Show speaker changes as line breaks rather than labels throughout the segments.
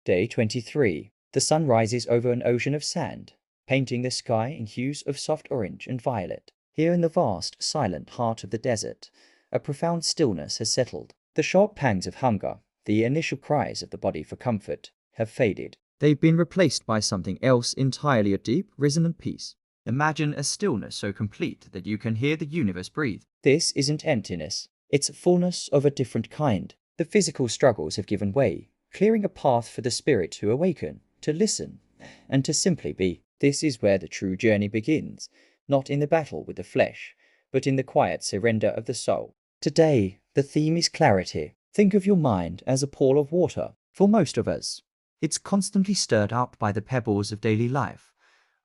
Day 23. The sun rises over an ocean of sand, painting the sky in hues of soft orange and violet. Here in the vast, silent heart of the desert, a profound stillness has settled. The sharp pangs of hunger, the initial cries of the body for comfort, have faded. They've been replaced by something else entirely, a deep, resonant peace. Imagine a stillness so complete that you can hear the universe breathe. This isn't emptiness. It's fullness of a different kind. The physical struggles have given way, clearing a path for the spirit to awaken, to listen, and to simply be. This is where the true journey begins, not in the battle with the flesh, but in the quiet surrender of the soul. Today, the theme is clarity. Think of your mind as a pool of water. For most of us, it's constantly stirred up by the pebbles of daily life,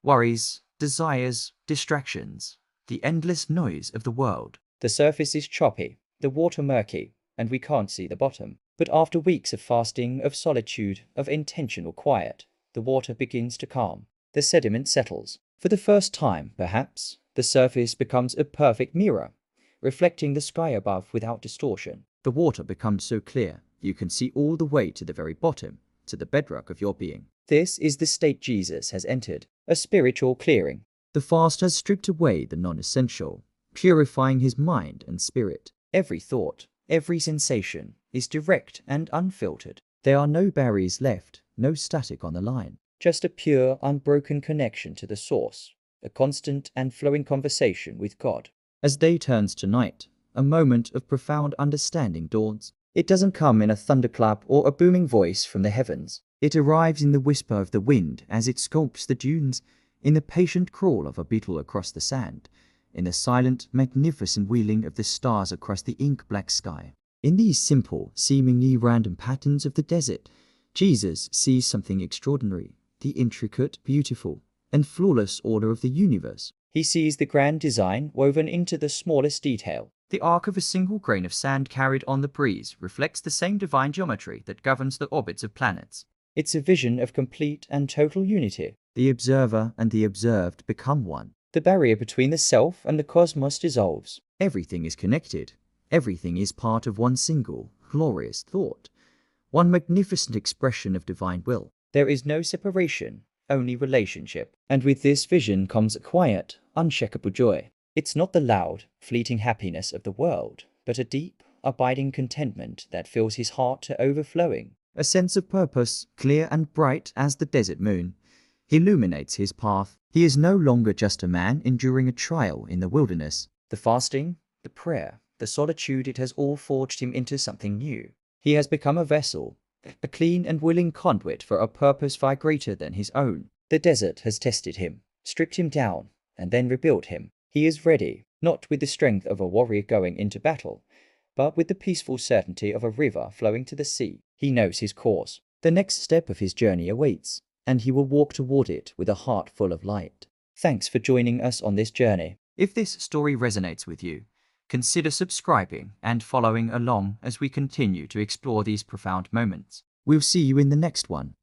worries, desires, distractions, the endless noise of the world. The surface is choppy, the water murky, and we can't see the bottom. But after weeks of fasting, of solitude, of intentional quiet, the water begins to calm. The sediment settles. For the first time, perhaps, the surface becomes a perfect mirror, reflecting the sky above without distortion. The water becomes so clear, you can see all the way to the very bottom, to the bedrock of your being. This is the state Jesus has entered, a spiritual clearing. The fast has stripped away the non-essential, purifying his mind and spirit. Every thought, every sensation is direct and unfiltered. There are no barriers left, no static on the line. Just a pure, unbroken connection to the source, a constant and flowing conversation with God. As day turns to night, a moment of profound understanding dawns. It doesn't come in a thunderclap or a booming voice from the heavens. It arrives in the whisper of the wind as it sculpts the dunes, in the patient crawl of a beetle across the sand, in the silent, magnificent wheeling of the stars across the ink-black sky. In these simple, seemingly random patterns of the desert, Jesus sees something extraordinary, the intricate, beautiful, and flawless order of the universe. He sees the grand design woven into the smallest detail. The arc of a single grain of sand carried on the breeze reflects the same divine geometry that governs the orbits of planets. It's a vision of complete and total unity. The observer and the observed become one. The barrier between the self and the cosmos dissolves. Everything is connected. Everything is part of one single, glorious thought, one magnificent expression of divine will. There is no separation, only relationship. And with this vision comes a quiet, unshakable joy. It's not the loud, fleeting happiness of the world, but a deep, abiding contentment that fills his heart to overflowing. A sense of purpose, clear and bright as the desert moon, illuminates his path. He is no longer just a man enduring a trial in the wilderness. The fasting, the prayer, the solitude, it has all forged him into something new. He has become a vessel, a clean and willing conduit for a purpose far greater than his own. The desert has tested him, stripped him down, and then rebuilt him. He is ready, not with the strength of a warrior going into battle, but with the peaceful certainty of a river flowing to the sea. He knows his course. The next step of his journey awaits, and he will walk toward it with a heart full of light. Thanks for joining us on this journey. If this story resonates with you, consider subscribing and following along as we continue to explore these profound moments. We'll see you in the next one.